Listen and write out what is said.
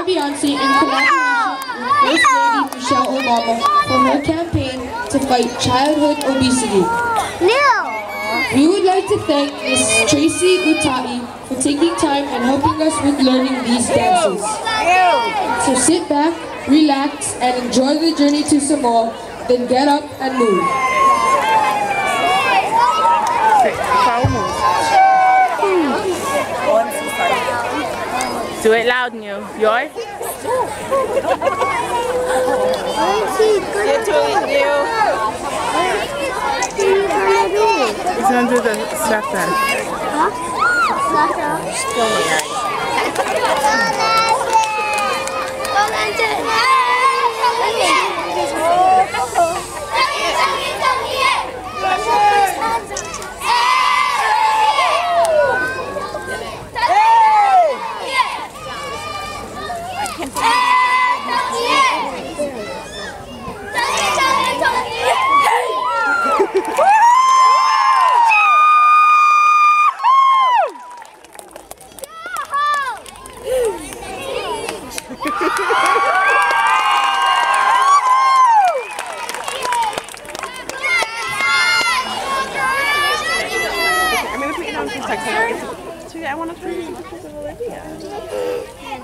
Beyonce in collaboration with First Lady Michelle Obama for her campaign to fight childhood obesity. We would like to thank Ms. Tracy Uta'i for taking time and helping us with learning these dances. So sit back, relax, and enjoy the journey to Samoa, then get up and move. Do it loud, Niu. Yours? Get to it, Niu. He's gonna do the slap dance. Huh? Slap dance? Still I want to try as much as Olivia. Yeah.